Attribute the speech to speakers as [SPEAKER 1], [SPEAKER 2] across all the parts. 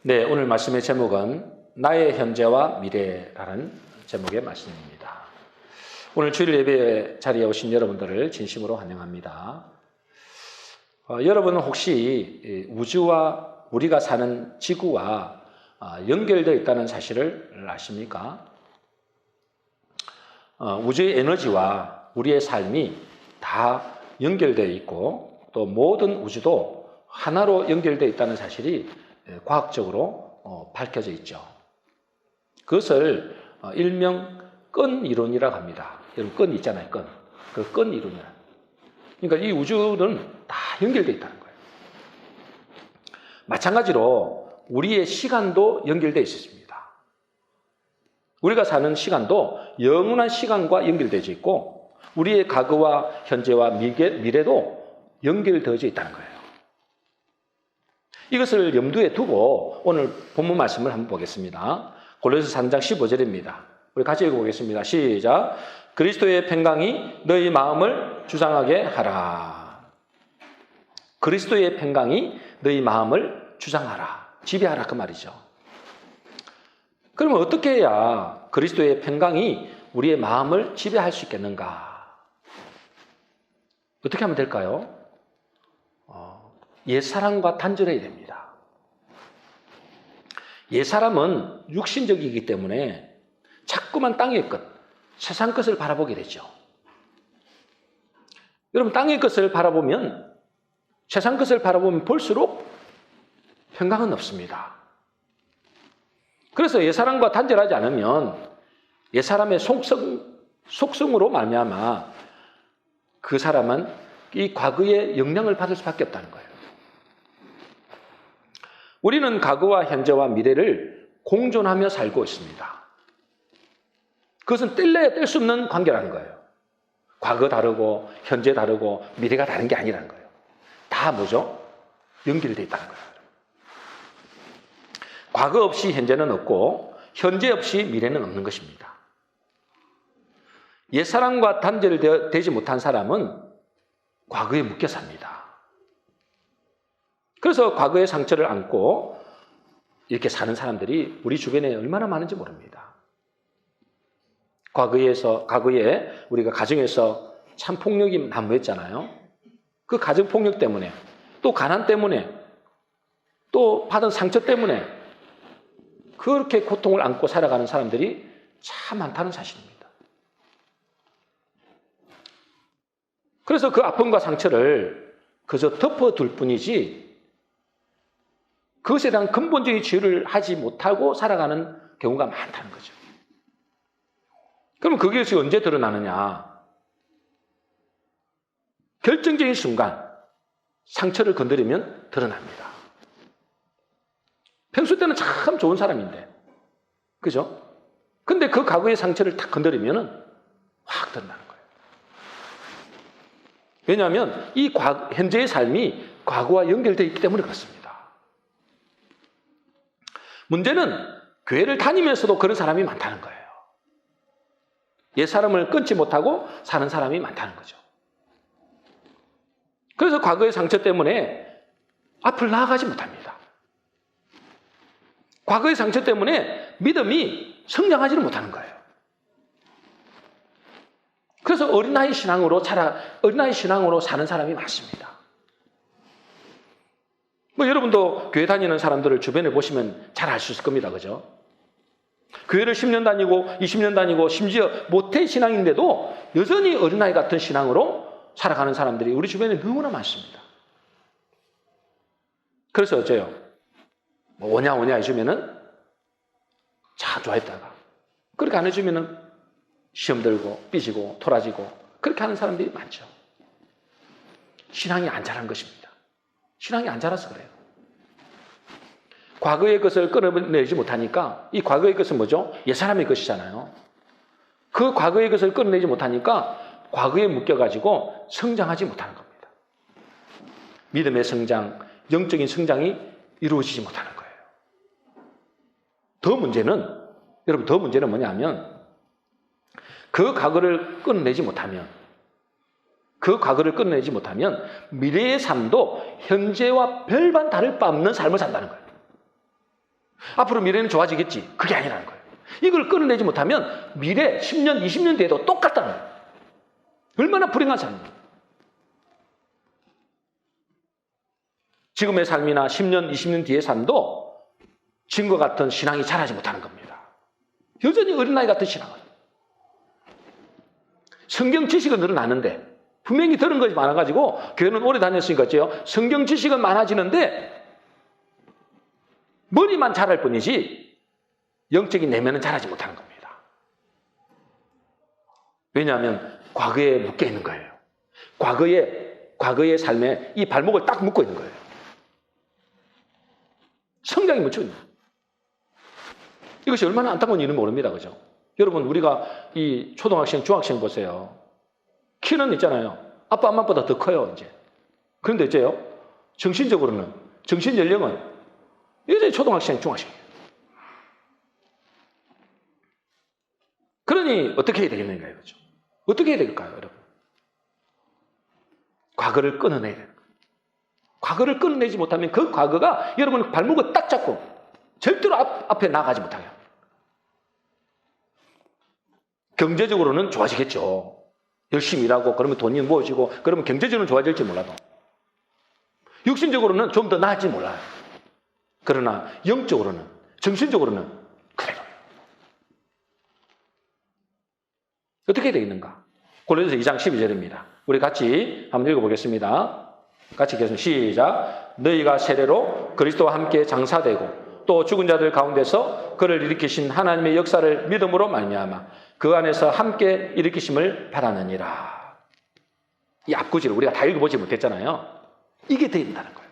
[SPEAKER 1] 네, 오늘 말씀의 제목은 나의 현재와 미래라는 제목의 말씀입니다. 오늘 주일 예배 자리에 오신 여러분들을 진심으로 환영합니다. 여러분은 혹시 우주와 우리가 사는 지구와 연결되어 있다는 사실을 아십니까? 우주의 에너지와 우리의 삶이 다 연결되어 있고 또 모든 우주도 하나로 연결되어 있다는 사실이 과학적으로 밝혀져 있죠. 그것을 일명 끈 이론이라고 합니다. 여러분 끈 있잖아요. 끈. 그 끈 이론이라. 그러니까 이 우주는 다 연결되어 있다는 거예요. 마찬가지로 우리의 시간도 연결되어 있습니다. 우리가 사는 시간도 영원한 시간과 연결되어 있고 우리의 과거와 현재와 미래도 연결되어져 있다는 거예요. 이것을 염두에 두고 오늘 본문 말씀을 한번 보겠습니다. 골로새 3장 15절입니다. 우리 같이 읽어보겠습니다. 시작. 그리스도의 평강이 너희 마음을 주장하게 하라. 그리스도의 평강이 너희 마음을 주장하라. 지배하라 그 말이죠. 그러면 어떻게 해야 그리스도의 평강이 우리의 마음을 지배할 수 있겠는가? 어떻게 하면 될까요? 옛사람과 단절해야 됩니다. 옛사람은 육신적이기 때문에 자꾸만 땅의 것, 세상 것을 바라보게 되죠. 여러분 땅의 것을 바라보면 세상 것을 바라보면 볼수록 평강은 없습니다. 그래서 옛사람과 단절하지 않으면 옛사람의 속성으로 말미암아 그 사람은 이 과거의 영향을 받을 수밖에 없다는 거예요. 우리는 과거와 현재와 미래를 공존하며 살고 있습니다. 그것은 뗄래야 뗄 수 없는 관계라는 거예요. 과거 다르고 현재 다르고 미래가 다른 게 아니라는 거예요. 다 뭐죠? 연결되어 있다는 거예요. 과거 없이 현재는 없고 현재 없이 미래는 없는 것입니다. 옛사람과 단절되지 못한 사람은 과거에 묶여 삽니다. 그래서 과거의 상처를 안고 이렇게 사는 사람들이 우리 주변에 얼마나 많은지 모릅니다. 과거에 우리가 가정에서 참 폭력이 난무했잖아요. 그 가정 폭력 때문에 또 가난 때문에 또 받은 상처 때문에 그렇게 고통을 안고 살아가는 사람들이 참 많다는 사실입니다. 그래서 그 아픔과 상처를 그저 덮어둘 뿐이지 그것에 대한 근본적인 치유를 하지 못하고 살아가는 경우가 많다는 거죠. 그러면 그것이 언제 드러나느냐? 결정적인 순간 상처를 건드리면 드러납니다. 평소 때는 참 좋은 사람인데 그죠? 근데 그 과거의 상처를 딱 건드리면 확 드러나는 거예요. 왜냐하면 이 현재의 삶이 과거와 연결되어 있기 때문에 그렇습니다. 문제는 교회를 다니면서도 그런 사람이 많다는 거예요. 옛사람을 끊지 못하고 사는 사람이 많다는 거죠. 그래서 과거의 상처 때문에 앞을 나아가지 못합니다. 과거의 상처 때문에 믿음이 성장하지를 못하는 거예요. 그래서 어린아이 신앙으로 사는 사람이 많습니다. 여러분도 교회 다니는 사람들을 주변에 보시면 잘 알 수 있을 겁니다. 그죠? 교회를 10년 다니고 20년 다니고 심지어 모태 신앙인데도 여전히 어린아이 같은 신앙으로 살아가는 사람들이 우리 주변에 너무나 많습니다. 그래서 어째요? 오냐 해주면은 자 좋아했다가 그렇게 안 해주면은 시험 들고 삐지고 토라지고 그렇게 하는 사람들이 많죠. 신앙이 안 자란 것입니다. 신앙이 안 자라서 그래요. 과거의 것을 끊어내지 못하니까 이 과거의 것은 뭐죠? 옛사람의 것이잖아요. 그 과거의 것을 끊어내지 못하니까 과거에 묶여가지고 성장하지 못하는 겁니다. 믿음의 성장, 영적인 성장이 이루어지지 못하는 거예요. 더 문제는 뭐냐면 그 과거를 끊어내지 못하면 미래의 삶도 현재와 별반 다를 바 없는 삶을 산다는 거예요. 앞으로 미래는 좋아지겠지. 그게 아니라는 거예요. 이걸 끊어내지 못하면 미래 10년, 20년 뒤에도 똑같다는 거예요. 얼마나 불행한 삶이에요. 지금의 삶이나 10년, 20년 뒤의 삶도 지금과 같은 신앙이 자라지 못하는 겁니다. 여전히 어린아이 같은 신앙을. 성경 지식은 늘어나는데 분명히 들은 것이 많아가지고 교회는 오래 다녔으니까 어째요? 성경 지식은 많아지는데 머리만 자랄 뿐이지 영적인 내면은 자라지 못하는 겁니다. 왜냐하면 과거에 묶여 있는 거예요. 과거의 삶에 이 발목을 딱 묶고 있는 거예요. 성장이 묻혀 있는 거예요. 이것이 얼마나 안타까운 일인지 모릅니다. 그죠? 여러분, 우리가 이 초등학생, 중학생 보세요. 키는 있잖아요. 아빠, 엄마보다 더 커요, 이제. 그런데 어째요? 정신적으로는, 정신 연령은 여전히 초등학생, 중학생이에요. 그러니 어떻게 해야 되겠는가요? 그죠? 어떻게 해야 될까요, 여러분? 과거를 끊어내야 돼요. 과거를 끊어내지 못하면 그 과거가 여러분 발목을 딱 잡고 절대로 앞에 나가지 못하게 합니다. 경제적으로는 좋아지겠죠. 열심히 일하고 그러면 돈이 모아지고 그러면 경제적으로는 좋아질지 몰라도 육신적으로는 좀 더 나을지 몰라요. 그러나 영적으로는, 정신적으로는 그대로예요. 어떻게 해야 되겠는가? 고린도서 2장 12절입니다. 우리 같이 한번 읽어보겠습니다. 같이 읽겠습니다. 시작. 너희가 세례로 그리스도와 함께 장사되고 또 죽은 자들 가운데서 그를 일으키신 하나님의 역사를 믿음으로 말미암아 그 안에서 함께 일으키심을 받았느니라. 이 앞구지를 우리가 다 읽어보지 못했잖아요. 이게 된다는 거예요.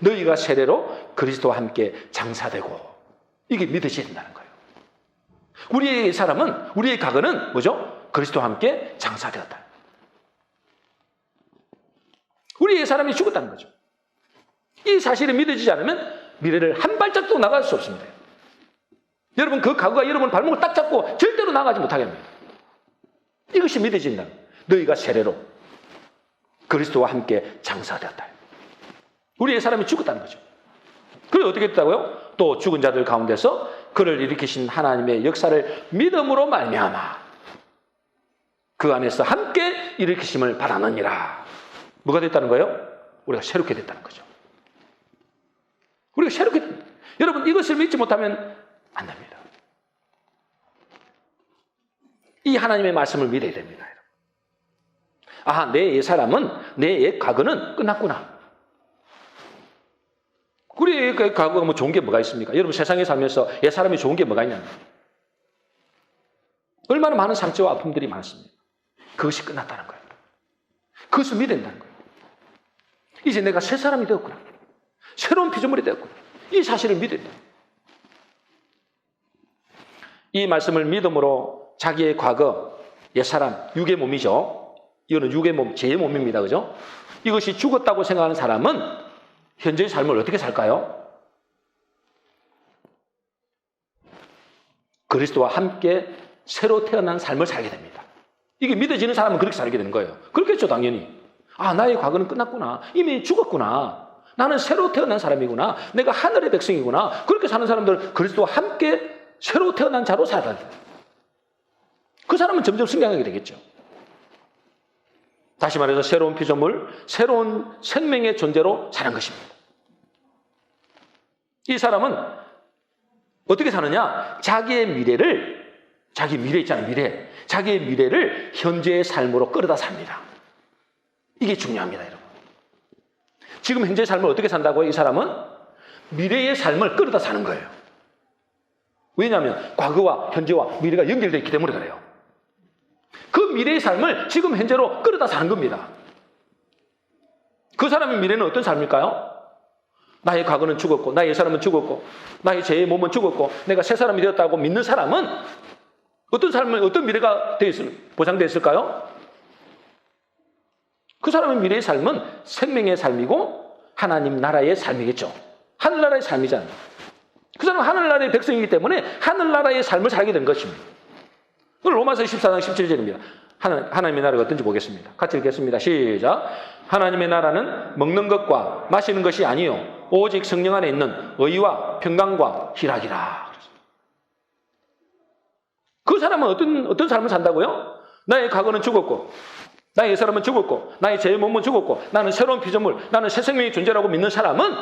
[SPEAKER 1] 너희가 세례로 그리스도와 함께 장사되고 이게 믿으셔야 된다는 거예요. 우리의 사람은, 우리의 과거는 뭐죠? 그리스도와 함께 장사되었다. 우리의 사람이 죽었다는 거죠. 이 사실이 믿어지지 않으면 미래를 한 발짝도 나갈 수 없습니다. 여러분, 그 과거가 여러분 발목을 딱 잡고 절대로 나가지 못하게 합니다. 이것이 믿어진다. 너희가 세례로 그리스도와 함께 장사되었다. 우리의 사람이 죽었다는 거죠. 그래 어떻게 됐다고요? 또 죽은 자들 가운데서 그를 일으키신 하나님의 역사를 믿음으로 말미암아 그 안에서 함께 일으키심을 받았느니라. 뭐가 됐다는 거예요? 우리가 새롭게 됐다는 거죠. 우리가 새롭게 됩니다. 여러분, 이것을 믿지 못하면 안 됩니다. 이 하나님의 말씀을 믿어야 됩니다. 아, 내 옛사람은, 내 옛 과거는 끝났구나. 우리의 과거가 뭐 좋은 게 뭐가 있습니까? 여러분, 세상에 살면서 옛사람이 좋은 게 뭐가 있냐면 얼마나 많은 상처와 아픔들이 많습니다. 그것이 끝났다는 거예요. 그것을 믿어야 된다는 거예요. 이제 내가 새 사람이 되었구나. 새로운 피조물이 되었구나. 이 사실을 믿어야 된다. 이 말씀을 믿음으로 자기의 과거, 옛사람, 육의 몸이죠. 이거는 육의 몸, 제 몸입니다. 그죠? 이것이 죽었다고 생각하는 사람은 현재의 삶을 어떻게 살까요? 그리스도와 함께 새로 태어난 삶을 살게 됩니다. 이게 믿어지는 사람은 그렇게 살게 되는 거예요. 그렇겠죠, 당연히. 아, 나의 과거는 끝났구나. 이미 죽었구나. 나는 새로 태어난 사람이구나. 내가 하늘의 백성이구나. 그렇게 사는 사람들은 그리스도와 함께 새로 태어난 자로 살아야 돼요. 그 사람은 점점 성장하게 되겠죠. 다시 말해서 새로운 피조물, 새로운 생명의 존재로 사는 것입니다. 이 사람은 어떻게 사느냐? 자기의 미래를, 자기 미래 있잖아요, 미래. 자기의 미래를 현재의 삶으로 끌어다 삽니다. 이게 중요합니다, 여러분. 지금 현재의 삶을 어떻게 산다고요? 이 사람은 미래의 삶을 끌어다 사는 거예요. 왜냐하면 과거와 현재와 미래가 연결되어 있기 때문에 그래요. 그 미래의 삶을 지금 현재로 끌어다 사는 겁니다. 그 사람의 미래는 어떤 삶일까요? 나의 과거는 죽었고, 나의 옛사람은 죽었고, 나의 제 몸은 죽었고, 내가 새 사람이 되었다고 믿는 사람은 어떤 삶을, 어떤 미래가 보장되어 있을까요? 그 사람의 미래의 삶은 생명의 삶이고 하나님 나라의 삶이겠죠. 하늘나라의 삶이잖아요. 그 사람은 하늘나라의 백성이기 때문에 하늘나라의 삶을 살게 된 것입니다. 로마서 14장 17절입니다. 하나님의 나라가 어떤지 보겠습니다. 같이 읽겠습니다. 시작. 하나님의 나라는 먹는 것과 마시는 것이 아니요 오직 성령 안에 있는 의와 평강과 희락이라. 그 사람은 어떤 삶을 산다고요? 나의 과거는 죽었고 나의 옛사람은 죽었고 나의 제 몸은 죽었고 나는 새로운 피조물, 나는 새 생명의 존재라고 믿는 사람은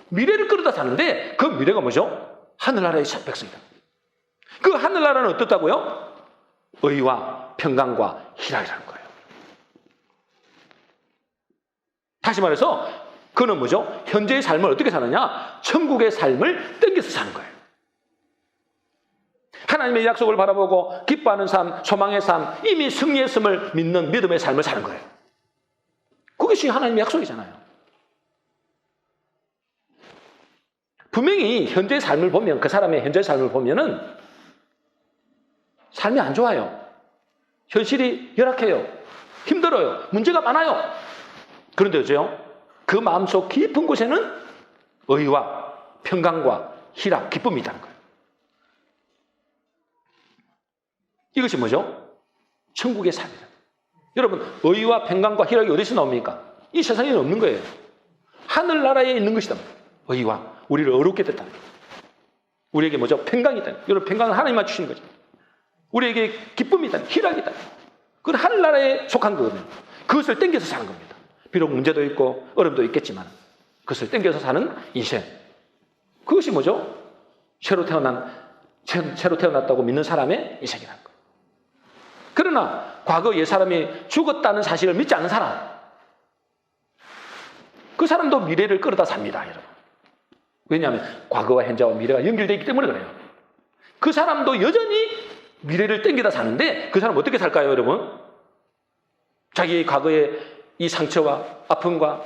[SPEAKER 1] 미래를 끌어다 사는데 그 미래가 뭐죠? 하늘나라의 백성이다. 그 하늘나라는 어떻다고요? 의와 평강과 희락이라는 거예요. 다시 말해서 그는 뭐죠? 현재의 삶을 어떻게 사느냐? 천국의 삶을 땡겨서 사는 거예요. 하나님의 약속을 바라보고 기뻐하는 삶, 소망의 삶, 이미 승리했음을 믿는 믿음의 삶을 사는 거예요. 그것이 하나님의 약속이잖아요. 분명히 현재의 삶을 보면, 그 사람의 현재의 삶을 보면은 삶이 안 좋아요. 현실이 열악해요. 힘들어요. 문제가 많아요. 그런데 어째요? 그 마음속 깊은 곳에는 의와 평강과 희락, 기쁨이 있다는 거예요. 이것이 뭐죠? 천국의 삶이다. 여러분, 의와 평강과 희락이 어디서 나옵니까? 이 세상에는 없는 거예요. 하늘나라에 있는 것이다. 의와 우리를 어렵게 됐다. 우리에게 뭐죠? 평강이 있다. 여러분, 평강은 하나님만 주시는 거죠. 우리에게 기쁨이 있다. 희락이 있다. 그건 하늘나라에 속한 거거든요. 그것을 땡겨서 사는 겁니다. 비록 문제도 있고 어려움도 있겠지만 그것을 땡겨서 사는 인생. 그것이 뭐죠? 새로 태어났다고 믿는 사람의 인생이라는 거예요. 그러나 과거 옛사람이 죽었다는 사실을 믿지 않는 사람, 그 사람도 미래를 끌어다 삽니다, 여러분. 왜냐하면 과거와 현재와 미래가 연결되어 있기 때문에 그래요. 그 사람도 여전히 미래를 땡겨다 사는데 그 사람은 어떻게 살까요, 여러분? 자기의 과거의 이 상처와 아픔과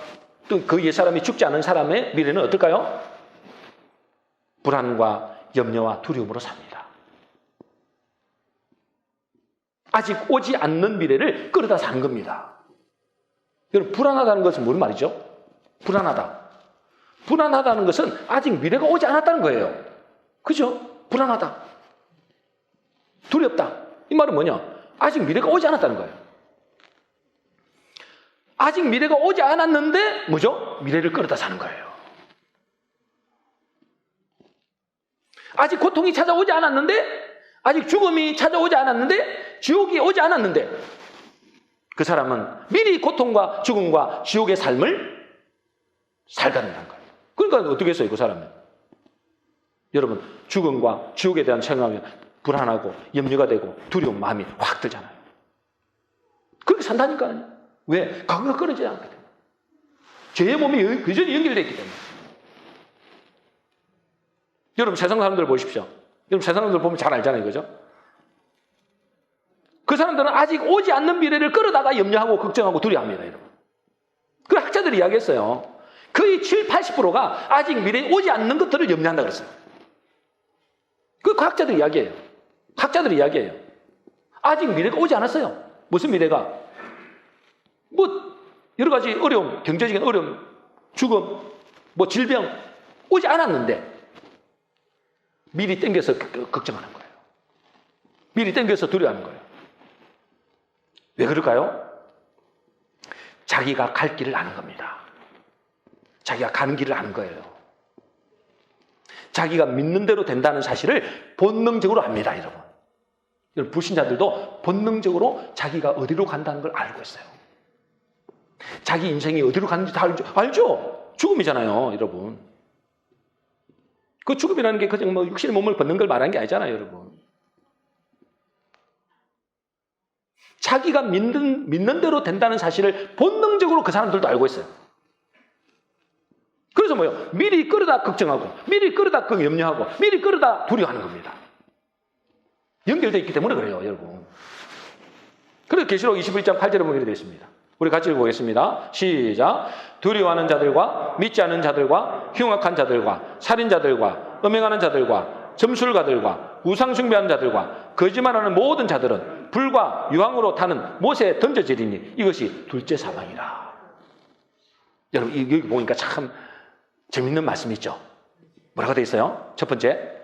[SPEAKER 1] 또 그 옛사람이 죽지 않은 사람의 미래는 어떨까요? 불안과 염려와 두려움으로 삽니다. 아직 오지 않는 미래를 끌어다 사는 겁니다. 여러분, 불안하다는 것은 무슨 말이죠? 불안하다. 불안하다는 것은 아직 미래가 오지 않았다는 거예요. 그죠? 불안하다. 두렵다. 이 말은 뭐냐? 아직 미래가 오지 않았다는 거예요. 아직 미래가 오지 않았는데 뭐죠? 미래를 끌어다 사는 거예요. 아직 고통이 찾아오지 않았는데, 아직 죽음이 찾아오지 않았는데, 지옥이 오지 않았는데 그 사람은 미리 고통과 죽음과 지옥의 삶을 살간다는 거예요. 그러니까 어떻게 했어요, 그 사람은? 여러분, 죽음과 지옥에 대한 생각하면 불안하고 염려가 되고 두려운 마음이 확 들잖아요. 그렇게 산다니까요. 왜? 과거가 끊어지지 않기 때문에. 죄의 몸이 여전히 연결되어 있기 때문에. 여러분, 세상 사람들 보십시오. 여러분, 세상 사람들 보면 잘 알잖아요, 그죠? 그 사람들은 아직 오지 않는 미래를 끌어다가 염려하고 걱정하고 두려워합니다, 여러분. 그 학자들이 이야기했어요. 거의 70~80%가 아직 미래에 오지 않는 것들을 염려한다고 그랬어요. 그 학자들이 이야기해요. 학자들이 이야기해요. 아직 미래가 오지 않았어요. 무슨 미래가? 뭐 여러 가지 어려움, 경제적인 어려움, 죽음, 뭐 질병 오지 않았는데 미리 땡겨서 걱정하는 거예요. 미리 땡겨서 두려워하는 거예요. 왜 그럴까요? 자기가 갈 길을 아는 겁니다. 자기가 가는 길을 아는 거예요. 자기가 믿는 대로 된다는 사실을 본능적으로 압니다, 여러분. 불신자들도 본능적으로 자기가 어디로 간다는 걸 알고 있어요. 자기 인생이 어디로 가는지 다 알죠? 죽음이잖아요, 여러분. 그 죽음이라는 게 그냥 뭐 육신의 몸을 벗는 걸 말하는 게 아니잖아요, 여러분. 자기가 믿는 대로 된다는 사실을 본능적으로 그 사람들도 알고 있어요. 그래서 뭐요? 미리 끌어다 걱정하고, 미리 끌어다 염려하고, 미리 끌어다 두려워하는 겁니다. 연결되어 있기 때문에 그래요, 여러분. 그래서 계시록 21장 8절에 보게 되어 있습니다. 우리 같이 읽어보겠습니다. 시작. 두려워하는 자들과 믿지 않는 자들과 흉악한 자들과 살인자들과 음행하는 자들과 점술가들과 우상 숭배하는 자들과 거짓말하는 모든 자들은 불과 유황으로 타는 못에 던져지리니 이것이 둘째 사망이라. 여러분, 여기 보니까 참 재밌는 말씀이 있죠. 뭐라고 되어 있어요? 첫 번째,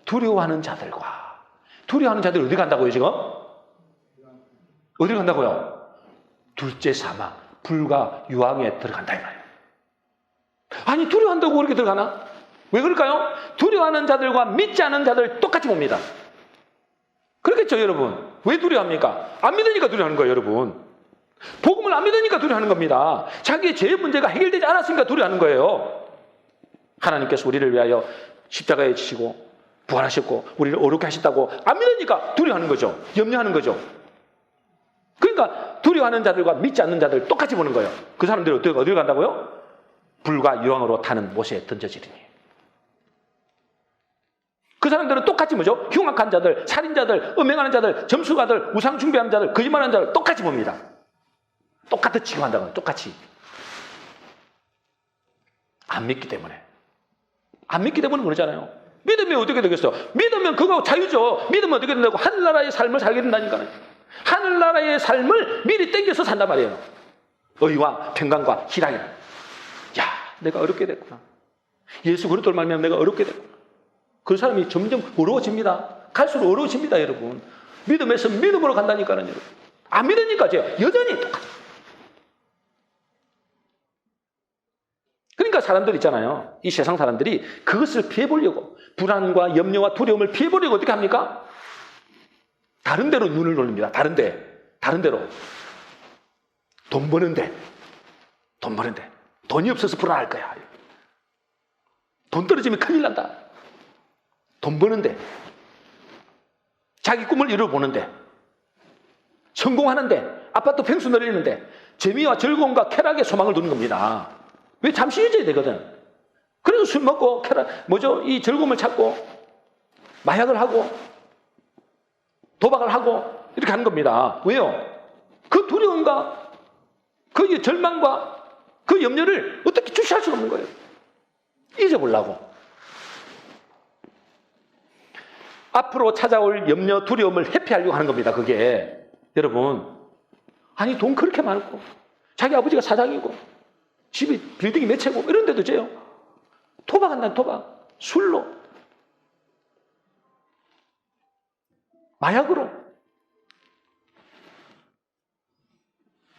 [SPEAKER 1] 두려워하는 자들과. 두려워하는 자들이 어디 간다고요, 지금? 어디로 간다고요? 둘째 사망, 불과 유황에 들어간다 이 말이에요. 아니 두려워한다고 그렇게 들어가나? 왜 그럴까요? 두려워하는 자들과 믿지 않은 자들 똑같이 봅니다. 그렇겠죠 여러분? 왜 두려워합니까? 안 믿으니까 두려워하는 거예요 여러분. 복음을 안 믿으니까 두려워하는 겁니다. 자기의 죄의 문제가 해결되지 않았으니까 두려워하는 거예요. 하나님께서 우리를 위하여 십자가에 지시고 부활하셨고 우리를 어렵게 하셨다고 안 믿으니까 두려워하는 거죠. 염려하는 거죠. 그러니까 두려워하는 자들과 믿지 않는 자들 똑같이 보는 거예요. 그 사람들이 어디로 간다고요? 불과 유황으로 타는 못에 던져지리니. 그 사람들은 똑같이 뭐죠? 흉악한 자들, 살인자들, 음행하는 자들, 점수가들, 우상 숭배하는 자들, 거짓말하는 자들 똑같이 봅니다. 똑같이 취급한다고요. 똑같이. 안 믿기 때문에. 안 믿기 때문에 그러잖아요. 믿으면 어떻게 되겠어요? 믿으면 그거 자유죠. 믿으면 어떻게 된다고? 하늘나라의 삶을 살게 된다니까요. 하늘나라의 삶을 미리 땡겨서 산단 말이에요. 의와 평강과 희락이라. 야, 내가 어렵게 됐구나. 예수 그리스도를 말미암아 내가 어렵게 됐구나. 그 사람이 점점 어려워집니다. 갈수록 어려워집니다, 여러분. 믿음에서 믿음으로 간다니까요, 여러분. 안 믿으니까 제가 여전히 똑같아요. 그러니까 사람들 있잖아요. 이 세상 사람들이 그것을 피해보려고 불안과 염려와 두려움을 피해보려고 어떻게 합니까? 다른 데로 눈을 돌립니다. 다른 데로. 돈 버는데. 돈이 없어서 불안할 거야. 돈 떨어지면 큰일 난다. 돈 버는데. 자기 꿈을 이루어보는데. 성공하는데. 아파트 평수 늘리는데. 재미와 즐거움과 쾌락의 소망을 두는 겁니다. 왜? 잠시 잊어야 되거든. 그래서 술 먹고 이 즐거움을 찾고 마약을 하고 도박을 하고 이렇게 하는 겁니다. 왜요? 그 두려움과 그 절망과 그 염려를 어떻게 주시할 수가 없는 거예요. 잊어보려고. 앞으로 찾아올 염려, 두려움을 회피하려고 하는 겁니다. 그게. 여러분, 아니 돈 그렇게 많고 자기 아버지가 사장이고 집이 빌딩이 몇 채고 이런데도 쟤요. 도박한다는 도박. 술로. 마약으로.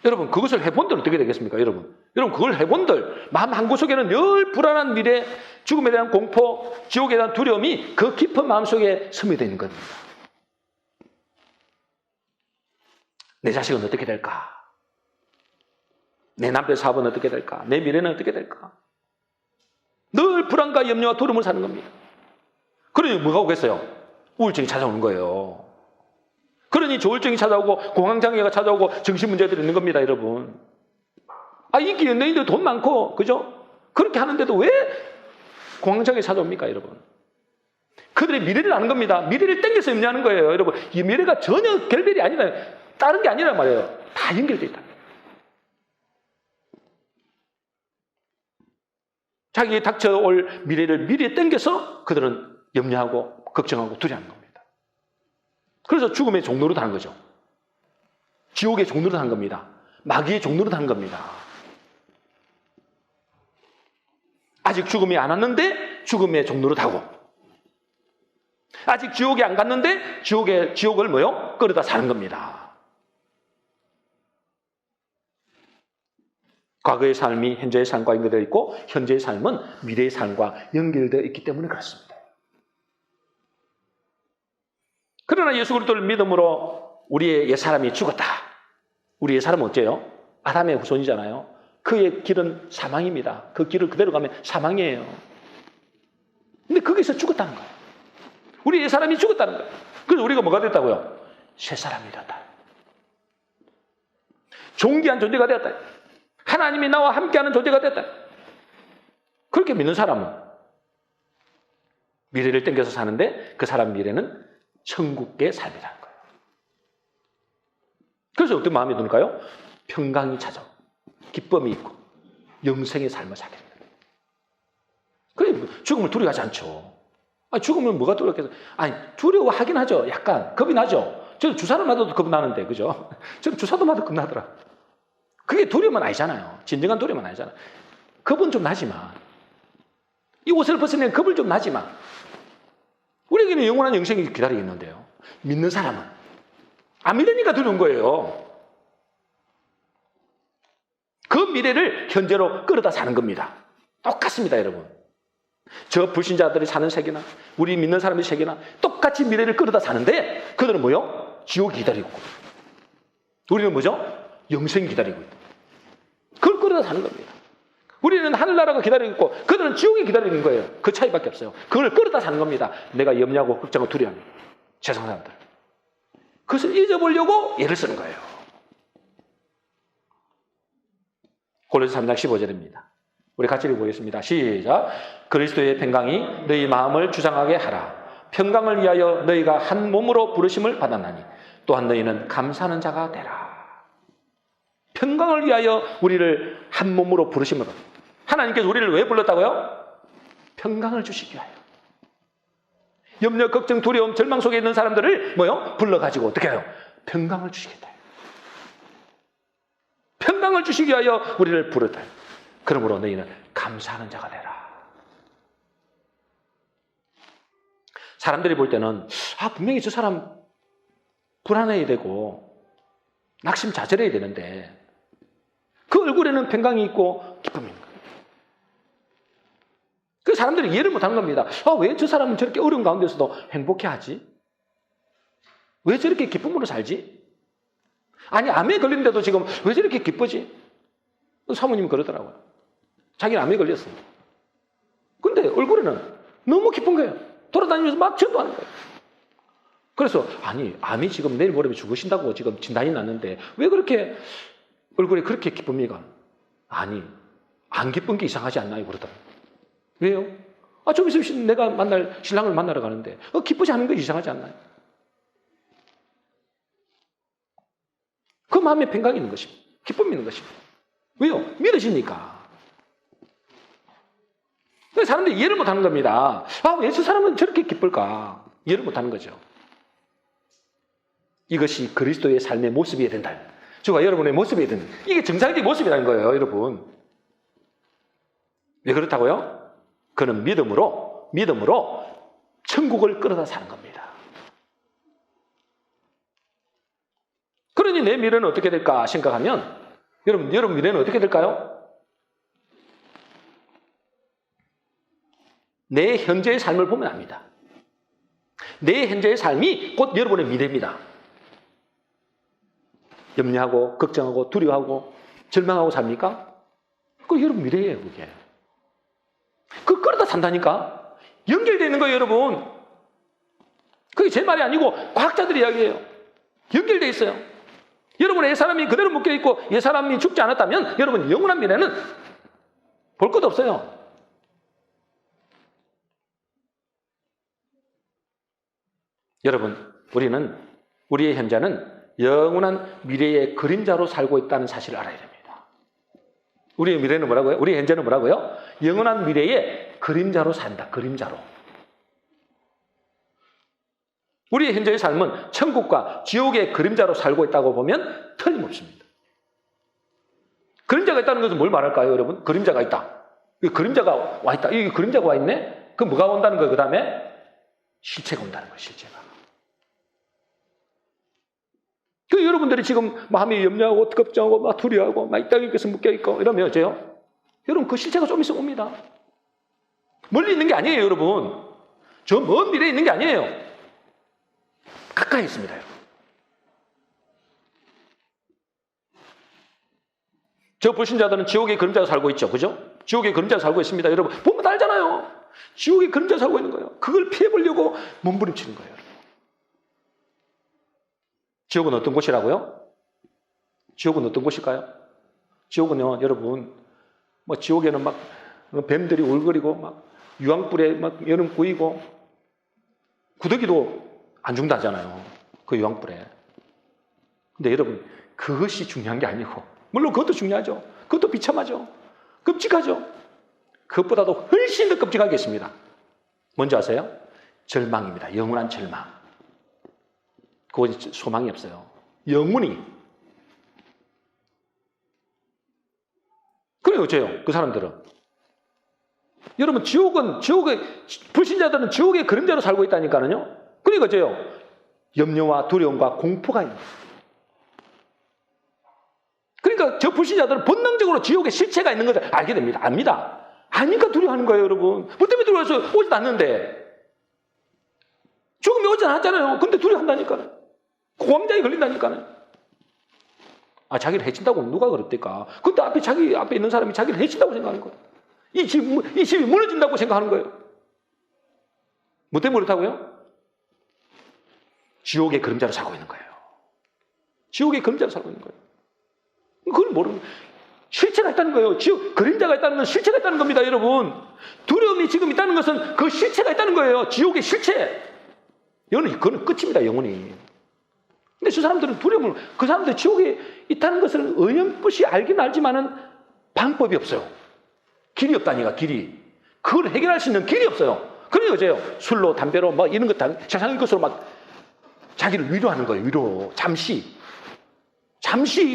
[SPEAKER 1] 여러분 그것을 해본들 어떻게 되겠습니까? 여러분 그걸 해본들 마음 한구석에는 늘 불안한 미래, 죽음에 대한 공포, 지옥에 대한 두려움이 그 깊은 마음속에 스며져 있는 겁니다. 내 자식은 어떻게 될까? 내 남편 사업은 어떻게 될까? 내 미래는 어떻게 될까? 늘 불안과 염려와 두려움을 사는 겁니다. 그러니 뭐가 오겠어요? 우울증이 찾아오는 거예요. 그러니 조울증이 찾아오고 공황장애가 찾아오고 정신문제들이 있는 겁니다, 여러분. 인기 연예인들 돈 많고, 그죠? 그렇게 하는데도 왜 공황장애 찾아옵니까, 여러분? 그들의 미래를 아는 겁니다. 미래를 땡겨서 염려하는 거예요, 여러분. 이 미래가 전혀 결별이 아니라, 다른 게 아니란 말이에요. 다 연결되어 있다. 자기에 닥쳐올 미래를 미리에 땡겨서 그들은 염려하고 걱정하고 두려워하는 겁니다. 그래서 죽음의 종로로 가는 거죠. 지옥의 종로로 가는 겁니다. 마귀의 종로로 가는 겁니다. 아직 죽음이 안 왔는데 죽음의 종로로 타고, 아직 지옥에 안 갔는데 지옥을 뭐요? 끌어다 사는 겁니다. 과거의 삶이 현재의 삶과 연결되어 있고 현재의 삶은 미래의 삶과 연결되어 있기 때문에 그렇습니다. 그러나 예수 그리스도를 믿음으로 우리의 옛사람이 죽었다. 우리의 사람은 어째요? 아담의 후손이잖아요. 그의 길은 사망입니다. 그 길을 그대로 가면 사망이에요. 근데 거기서 죽었다는 거예요. 우리 옛사람이 죽었다는 거예요. 그래서 우리가 뭐가 됐다고요? 새사람이 되었다. 존귀한 존재가 되었다. 하나님이 나와 함께하는 존재가 됐다. 그렇게 믿는 사람은 미래를 땡겨서 사는데 그 사람 미래는 천국의 삶이라는 거예요. 그래서 어떤 마음이 드는가요? 평강이 찾아오고 기쁨이 있고 영생의 삶을 살게 됩니다. 그래 죽음을 두려워하지 않죠. 죽으면 뭐가 두렵겠어요? 두려워하긴 하죠. 약간 겁이 나죠. 저는 주사를 맞아도 겁이 나는데, 그죠? 저는 주사도 맞아도 겁나더라. 그게 두려움은 아니잖아요. 진정한 두려움은 아니잖아요. 겁은 좀 나지만, 이 옷을 벗어내면 겁을 좀 나지만, 우리에게는 영원한 영생이 기다리고 있는데요. 믿는 사람은 안 믿으니까 두려운 거예요. 그 미래를 현재로 끌어다 사는 겁니다. 똑같습니다, 여러분. 저 불신자들이 사는 세계나 우리 믿는 사람의 세계나 똑같이 미래를 끌어다 사는데 그들은 뭐요? 지옥이 기다리고 있고 우리는 뭐죠? 영생이 기다리고 있고 그걸 끌어다 사는 겁니다. 우리는 하늘나라가 기다리고 있고 그들은 지옥이 기다리는 거예요. 그 차이밖에 없어요. 그걸 끌어다 사는 겁니다. 내가 염려하고 걱정하고 두려워하는 세상 사람들. 그것을 잊어보려고 예를 쓰는 거예요. 골로새 3장 15절입니다. 우리 같이 읽어보겠습니다. 시작. 그리스도의 평강이 너희 마음을 주장하게 하라. 평강을 위하여 너희가 한 몸으로 부르심을 받았나니 또한 너희는 감사하는 자가 되라. 평강을 위하여 우리를 한 몸으로 부르심을 받았다. 하나님께서 우리를 왜 불렀다고요? 평강을 주시기 위하여. 염려, 걱정, 두려움, 절망 속에 있는 사람들을 뭐요? 불러가지고 어떻게 해요? 평강을 주시겠다. 평강을 주시기 위하여 우리를 부르다. 그러므로 너희는 감사하는 자가 되라. 사람들이 볼 때는 분명히 저 사람 불안해야 되고 낙심자절해야 되는데 그 얼굴에는 평강이 있고 기쁨이 있는 거예요. 그 사람들이 이해를 못하는 겁니다. 왜 저 사람은 저렇게 어려운 가운데서도 행복해하지? 왜 저렇게 기쁨으로 살지? 아니 암에 걸린데도 지금 왜 저렇게 기쁘지? 사모님이 그러더라고요. 자기는 암에 걸렸어. 근데 얼굴에는 너무 기쁜 거예요. 돌아다니면서 막 전도하는 거예요. 그래서 암이 지금 내일 모레면 죽으신다고 지금 진단이 났는데 왜 그렇게 얼굴에 그렇게 기쁩니까? 안 기쁜 게 이상하지 않나요? 그러더라고요. 왜요? 좀 있으면 내가 만날 신랑을 만나러 가는데 기쁘지 않은 거 이상하지 않나요? 그 마음에 평강이 있는 것입니다. 기쁨이 있는 것입니다. 왜요? 믿으시니까. 사람들이 이해를 못하는 겁니다. 왜 저 사람은 저렇게 기쁠까? 이해를 못하는 거죠. 이것이 그리스도의 삶의 모습이어야 된다. 주가 여러분의 모습이어야 된다. 이게 정상적인 모습이라는 거예요, 여러분. 왜 그렇다고요? 그는 믿음으로 천국을 끌어다 사는 겁니다. 그러니 내 미래는 어떻게 될까 생각하면 여러분 미래는 어떻게 될까요? 내 현재의 삶을 보면 압니다. 내 현재의 삶이 곧 여러분의 미래입니다. 염려하고 걱정하고 두려워하고 절망하고 삽니까? 그거 여러분 미래예요, 그게. 그거 끌어다 산다니까. 연결되어 있는 거예요, 여러분. 그게 제 말이 아니고 과학자들의 이야기예요. 연결되어 있어요. 여러분의 옛사람이 그대로 묶여있고 옛사람이 죽지 않았다면 여러분 영원한 미래는 볼 것도 없어요. 여러분, 우리의 현재는 영원한 미래의 그림자로 살고 있다는 사실을 알아야 됩니다. 우리의 미래는 뭐라고요? 우리의 현재는 뭐라고요? 영원한 미래의 그림자로 산다. 그림자로. 우리의 현재의 삶은 천국과 지옥의 그림자로 살고 있다고 보면 틀림없습니다. 그림자가 있다는 것은 뭘 말할까요, 여러분? 그림자가 있다. 그림자가 와 있다. 이 그림자가 와 있네? 그럼 뭐가 온다는 거예요, 그 다음에? 실체가 온다는 거예요, 실체가. 여러분들이 지금 마음이 염려하고 걱정하고 막 두려워하고 막 이 땅에 께서 묶여있고 이러면 어째요? 여러분 그 실체가 좀 있으면 옵니다. 멀리 있는 게 아니에요, 여러분. 저 먼 미래에 있는 게 아니에요. 가까이 있습니다, 여러분. 저 불신자들은 지옥의 그림자로 살고 있죠, 그죠? 지옥의 그림자로 살고 있습니다. 여러분 보면 알잖아요. 지옥의 그림자로 살고 있는 거예요. 그걸 피해보려고 몸부림치는 거예요. 지옥은 어떤 곳이라고요? 지옥은 어떤 곳일까요? 지옥은요, 여러분, 지옥에는 막 뱀들이 울거리고 막 유황불에 막 여름 구이고 구더기도 안 죽는다잖아요. 그 유황불에. 근데 여러분, 그것이 중요한 게 아니고, 물론 그것도 중요하죠. 그것도 비참하죠. 끔찍하죠. 그것보다도 훨씬 더 끔찍하게 있습니다. 뭔지 아세요? 절망입니다. 영원한 절망. 그건 소망이 없어요. 영원히. 그래요, 어째요? 그 사람들은. 여러분, 지옥의, 불신자들은 지옥의 그림자로 살고 있다니까요. 그러니까 어째요? 염려와 두려움과 공포가 있는 거예요. 그러니까 그러니까 저 불신자들은 본능적으로 지옥에 실체가 있는 것을 알게 됩니다. 압니다. 아니까 두려워하는 거예요, 여러분. 뭐 때문에 두려워해서 오지도 않는데. 죽음이 오지 않았잖아요. 근데 두려워한다니까요. 공황장애 걸린다니까요. 아, 자기를 해친다고 누가 그랬대까? 근데 자기 앞에 있는 사람이 자기를 해친다고 생각하는 거예요. 이 집이 무너진다고 생각하는 거예요. 뭐 때문에 그렇다고요? 지옥의 그림자로 살고 있는 거예요. 지옥의 그림자로 살고 있는 거예요. 그걸 모르는 거예요. 실체가 있다는 거예요. 지옥, 그림자가 있다는 건 실체가 있다는 겁니다, 여러분. 두려움이 지금 있다는 것은 그 실체가 있다는 거예요. 지옥의 실체. 그거는 끝입니다, 영원히. 근데 저 사람들은 두려움을, 그 사람들 지옥에 있다는 것을 어렴풋이 알긴 알지만은 방법이 없어요. 길이 없다니까, 길이. 그걸 해결할 수 있는 길이 없어요. 그러니 어째요? 술로, 담배로, 막 이런 것, 세상의 것으로 막 자기를 위로하는 거예요, 위로. 잠시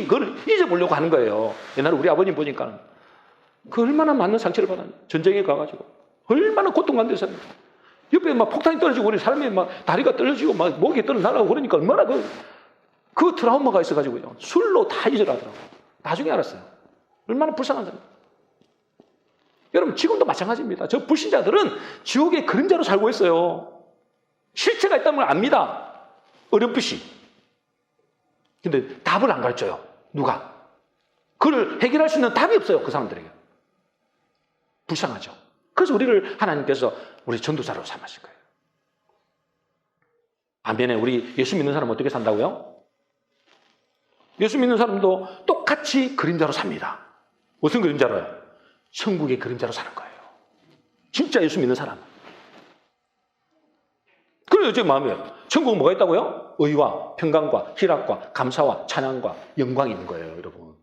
[SPEAKER 1] 그걸 잊어보려고 하는 거예요. 옛날에 우리 아버님 보니까 그 얼마나 많은 상처를 받았냐. 전쟁에 가가지고. 얼마나 고통받는 옆에 막 폭탄이 떨어지고 우리 사람이 막 다리가 떨어지고 막 목이 떨어나가고 그러니까 얼마나 그 트라우마가 있어가지고요. 술로 다 잊으라더라고요. 나중에 알았어요. 얼마나 불쌍한 사람. 여러분, 지금도 마찬가지입니다. 저 불신자들은 지옥의 그림자로 살고 있어요. 실체가 있다는 걸 압니다. 어렴풋이. 근데 답을 안 가르쳐요. 누가? 그걸 해결할 수 있는 답이 없어요. 그 사람들에게. 불쌍하죠. 그래서 우리를 하나님께서 우리 전도사로 삼으실 거예요. 반면에 우리 예수 믿는 사람은 어떻게 산다고요? 예수 믿는 사람도 똑같이 그림자로 삽니다. 무슨 그림자로요? 천국의 그림자로 사는 거예요. 진짜 예수 믿는 사람. 그래요, 제 마음이에요. 천국은 뭐가 있다고요? 의와 평강과 희락과 감사와 찬양과 영광이 있는 거예요, 여러분.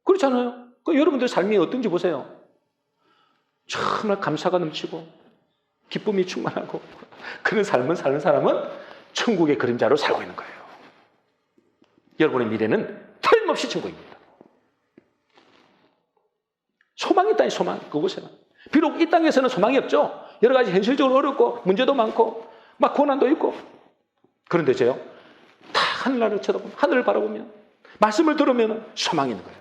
[SPEAKER 1] 그렇잖아요. 여러분들 삶이 어떤지 보세요. 정말 감사가 넘치고 기쁨이 충만하고 그런 삶을 사는 사람은 천국의 그림자로 살고 있는 거예요. 여러분의 미래는 틀림없이 천국입니다. 소망이 있다니, 소망. 그곳에는. 비록 이 땅에서는 소망이 없죠. 여러 가지 현실적으로 어렵고 문제도 많고 막 고난도 있고. 그런데 저요, 다 하늘나라를 쳐다보면, 하늘을 바라보면, 말씀을 들으면 소망이 있는 거예요.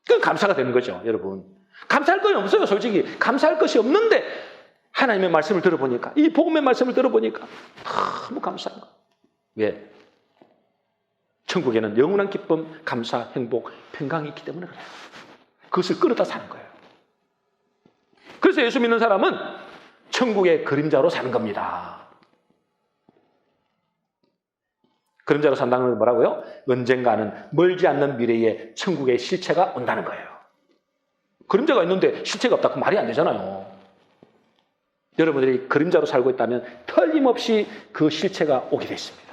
[SPEAKER 1] 그건 감사가 되는 거죠, 여러분. 감사할 건 없어요, 솔직히. 감사할 것이 없는데 하나님의 말씀을 들어보니까, 이 복음의 말씀을 들어보니까 너무 감사한 거예요. 왜? 천국에는 영원한 기쁨, 감사, 행복, 평강이 있기 때문에 그래요. 그것을 끌어다 사는 거예요. 그래서 예수 믿는 사람은 천국의 그림자로 사는 겁니다. 그림자로 산다는 건 뭐라고요? 언젠가는 멀지 않는 미래에 천국의 실체가 온다는 거예요. 그림자가 있는데 실체가 없다. 그 말이 안 되잖아요. 여러분들이 그림자로 살고 있다면 틀림없이 그 실체가 오게 돼 있습니다.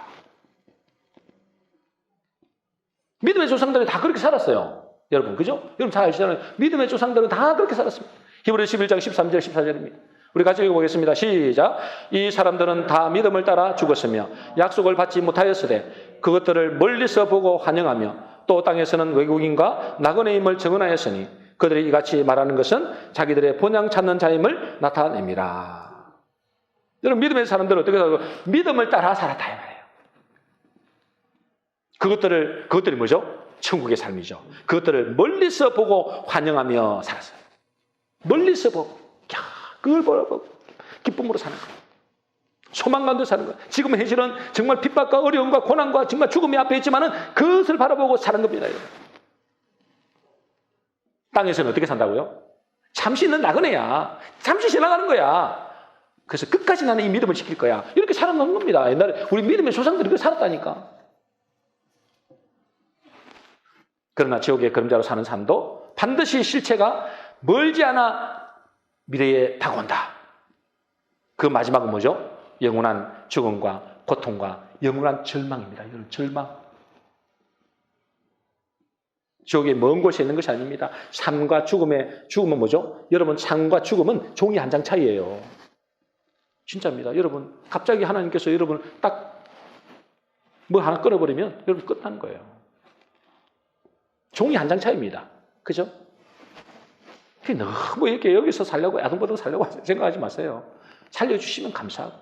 [SPEAKER 1] 믿음의 조상들은 다 그렇게 살았어요. 여러분, 그죠? 여러분 잘 아시잖아요. 믿음의 조상들은 다 그렇게 살았습니다. 히브리서 11장 13절 14절입니다. 우리 같이 읽어보겠습니다. 시작. 이 사람들은 다 믿음을 따라 죽었으며 약속을 받지 못하였으되 그것들을 멀리서 보고 환영하며 또 땅에서는 외국인과 나그네임을 증언하였으니 그들이 이같이 말하는 것은 자기들의 본향 찾는 자임을 나타냅니다. 여러분, 믿음의 사람들은 어떻게 살고 믿음을 따라 살았다 이 말이에요. 그것들이 뭐죠? 천국의 삶이죠. 그것들을 멀리서 보고 환영하며 살았어요. 멀리서 보고, 그걸 보고 기쁨으로 사는 거예요. 소망감도 사는 거예요. 지금 현실은 정말 핍박과 어려움과 고난과 정말 죽음이 앞에 있지만은 그것을 바라보고 사는 겁니다. 땅에서는 어떻게 산다고요? 잠시 있는 나그네야. 잠시 지나가는 거야. 그래서 끝까지 나는 이 믿음을 지킬 거야. 이렇게 살아가는 겁니다. 옛날에 우리 믿음의 조상들이 그렇게 살았다니까. 그러나 지옥의 그림자로 사는 삶도 반드시 실체가 멀지 않아 미래에 다가온다. 그 마지막은 뭐죠? 영원한 죽음과 고통과 영원한 절망입니다. 이런 절망. 지옥의 먼 곳에 있는 것이 아닙니다. 삶과 죽음은 뭐죠? 여러분, 삶과 죽음은 종이 한 장 차이예요. 진짜입니다. 여러분, 갑자기 하나님께서 여러분 딱 뭐 하나 끊어버리면 여러분 끝나는 거예요. 종이 한 장 차이입니다. 그죠? 너무 이렇게 여기서 살려고, 야동보동 살려고 생각하지 마세요. 살려주시면 감사하고,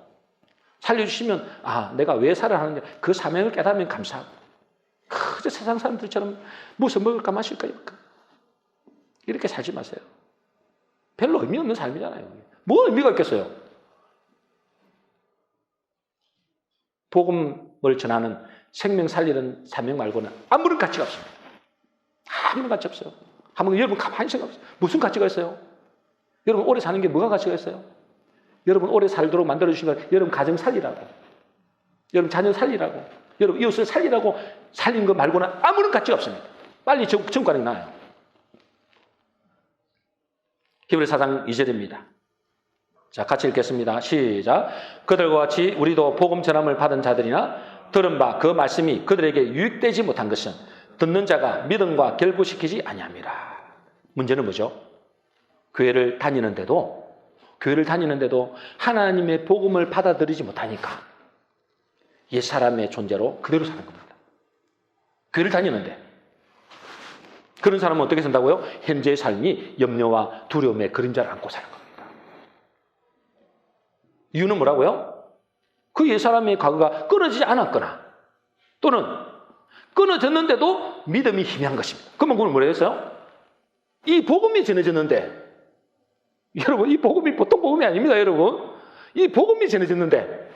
[SPEAKER 1] 살려주시면 내가 왜 살아야 하는지 그 사명을 깨달으면 감사하고 그저 세상 사람들처럼 무슨 먹을까 마실까 입을까 이렇게 살지 마세요. 별로 의미 없는 삶이잖아요. 뭐 의미가 있겠어요? 복음을 전하는 생명 살리는 사명 말고는 아무런 가치가 없습니다. 아무런 가치 없어요. 한번 여러분 가만히 생각해보세요. 무슨 가치가 있어요? 여러분 오래 사는 게 뭐가 가치가 있어요? 여러분 오래 살도록 만들어주신 건 여러분 가정 살리라고, 여러분 자녀 살리라고, 여러분 이웃을 살리라고 살린 것 말고는 아무런 가치가 없습니다. 빨리 천국 가는 게 나아요. 히브리 4장 2절입니다. 자, 같이 읽겠습니다. 시작. 그들과 같이 우리도 복음 전함을 받은 자들이나 들은 바 그 말씀이 그들에게 유익되지 못한 것은 듣는 자가 믿음과 결부시키지 아니함이라. 문제는 뭐죠? 교회를 다니는데도 하나님의 복음을 받아들이지 못하니까 옛사람의 존재로 그대로 사는 겁니다. 교회를 다니는데 그런 사람은 어떻게 산다고요? 현재의 삶이 염려와 두려움의 그림자를 안고 사는 겁니다. 이유는 뭐라고요? 그 옛사람의 과거가 끊어지지 않았거나 또는 끊어졌는데도 믿음이 희미한 것입니다. 그러면 그걸 뭐라 했어요? 이 복음이 전해졌는데, 여러분 이 복음이 보통 복음이 아닙니다. 여러분 이 복음이 전해졌는데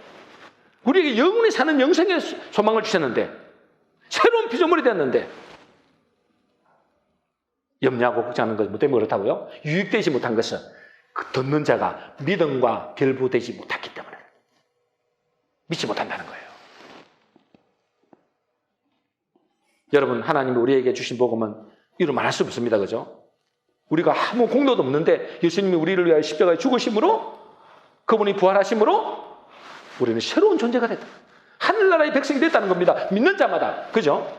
[SPEAKER 1] 우리에게 영원히 사는 영생의 소망을 주셨는데 새로운 피조물이 되었는데 염려하고 걱정하는 것은 뭐 때문에 그렇다고요? 유익되지 못한 것은 그 듣는 자가 믿음과 결부되지 못했기 때문에 믿지 못한다는 거예요. 여러분 하나님이 우리에게 주신 복음은 이루 말할 수 없습니다. 그죠? 우리가 아무 공로도 없는데 예수님이 우리를 위하여 십자가에 죽으심으로 그분이 부활하심으로 우리는 새로운 존재가 됐다. 하늘나라의 백성이 됐다는 겁니다. 믿는 자마다. 그죠?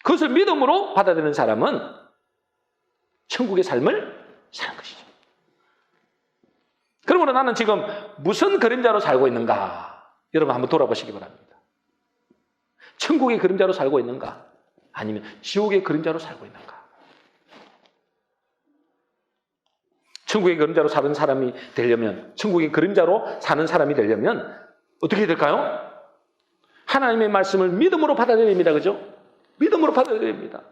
[SPEAKER 1] 그것을 믿음으로 받아들이는 사람은 천국의 삶을 사는 것이죠. 그러므로 나는 지금 무슨 그림자로 살고 있는가? 여러분 한번 돌아보시기 바랍니다. 천국의 그림자로 살고 있는가? 아니면 지옥의 그림자로 살고 있는가? 천국의 그림자로 사는 사람이 되려면, 천국의 그림자로 사는 사람이 되려면 어떻게 해야 될까요? 하나님의 말씀을 믿음으로 받아들여야 됩니다. 그죠? 믿음으로 받아들여야 됩니다.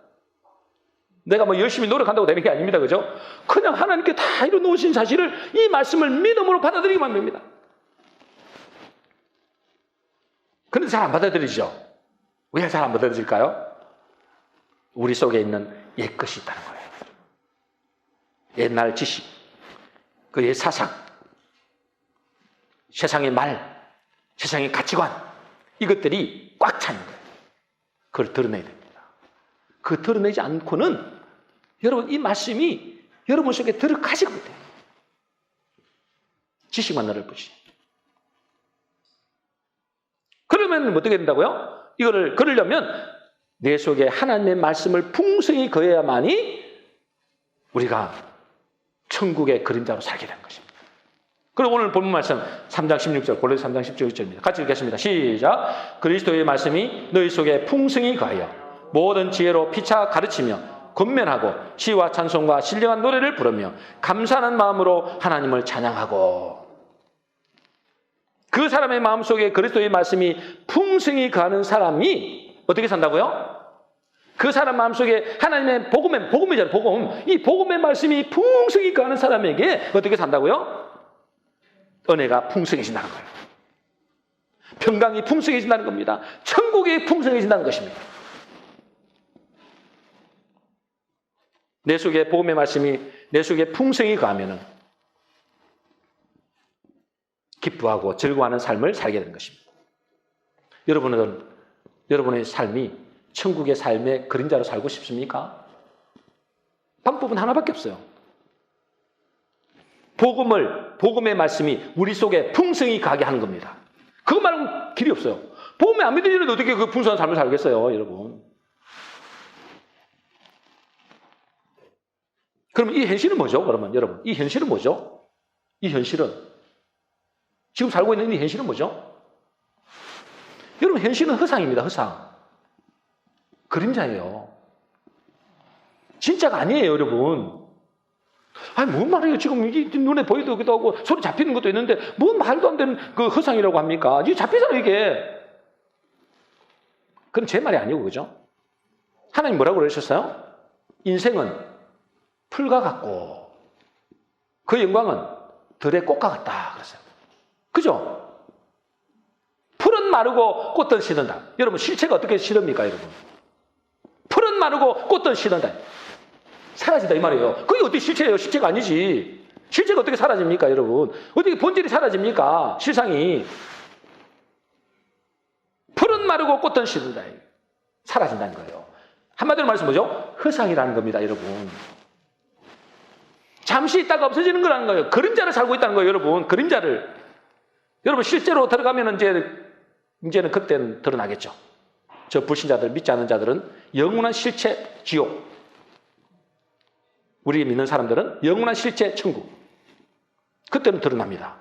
[SPEAKER 1] 내가 뭐 열심히 노력한다고 되는 게 아닙니다. 그죠? 그냥 하나님께 다 이뤄놓으신 사실을 이 말씀을 믿음으로 받아들이기만 됩니다. 그런데 잘 안 받아들이죠? 왜 잘 안 받아들일까요? 우리 속에 있는 옛것이 있다는 거예요. 옛날 지식, 그 옛 사상, 세상의 말, 세상의 가치관, 이것들이 꽉 차 있는 거예요. 그걸 드러내야 됩니다. 그 드러내지 않고는 여러분 이 말씀이 여러분 속에 들어가지가 못해요. 지식만 넓어지. 그러면 어떻게 된다고요? 이거를 그러려면 내 속에 하나님의 말씀을 풍성히 거해야만이 우리가 천국의 그림자로 살게 되는 것입니다. 그리고 오늘 본문 말씀 3장 16절, 골로새 3장 16절입니다. 같이 읽겠습니다. 시작. 그리스도의 말씀이 너희 속에 풍성히 거하여 모든 지혜로 피차 가르치며 권면하고 시와 찬송과 신령한 노래를 부르며 감사하는 마음으로 하나님을 찬양하고. 그 사람의 마음속에 그리스도의 말씀이 풍성히 거하는 사람이 어떻게 산다고요? 그 사람 마음속에 하나님의 복음이잖아요. 복음. 이 복음의 말씀이 풍성히 거하는 사람에게 어떻게 산다고요? 은혜가 풍성해진다는 거예요. 평강이 풍성해진다는 겁니다. 천국이 풍성해진다는 것입니다. 내 속에 복음의 말씀이 내 속에 풍성히 거하면은 기뻐하고 즐거워하는 삶을 살게 되는 것입니다. 여러분의 삶이 천국의 삶의 그림자로 살고 싶습니까? 방법은 하나밖에 없어요. 복음의 말씀이 우리 속에 풍성히 가게 하는 겁니다. 그거 말고는 길이 없어요. 복음에 안 믿으시는데 어떻게 그 풍성한 삶을 살겠어요, 여러분? 그러면 이 현실은 뭐죠? 그러면 여러분, 이 현실은 뭐죠? 이 현실은 지금 살고 있는 이 현실은 뭐죠? 여러분, 현실은 허상입니다. 허상. 그림자예요. 진짜가 아니에요, 여러분. 아니, 뭔 말이에요. 지금 이게 눈에 보이기도 하고 소리 잡히는 것도 있는데 뭔 말도 안 되는 그 허상이라고 합니까? 이게 잡히잖아요, 이게. 그건 제 말이 아니고, 그죠? 하나님 뭐라고 그러셨어요? 인생은 풀과 같고 그 영광은 들의 꽃과 같다 그랬어요. 그죠? 풀은 마르고 꽃은 시든다. 여러분, 실체가 어떻게 시듭니까, 여러분? 풀은 마르고 꽃은 시든다. 사라진다 이 말이에요. 그게 어떻게 실체예요? 실체가 아니지. 실체가 어떻게 사라집니까, 여러분? 어떻게 본질이 사라집니까? 실상이. 풀은 마르고 꽃은 시든다. 사라진다는 거예요. 한마디로 말해서 뭐죠? 허상이라는 겁니다, 여러분. 잠시 있다가 없어지는 거라는 거예요. 그림자를 살고 있다는 거예요, 여러분. 그림자를. 여러분, 실제로 들어가면 이제는 그때는 드러나겠죠. 저 불신자들, 믿지 않는 자들은 영원한 실체 지옥. 우리 믿는 사람들은 영원한 실체 천국. 그때는 드러납니다.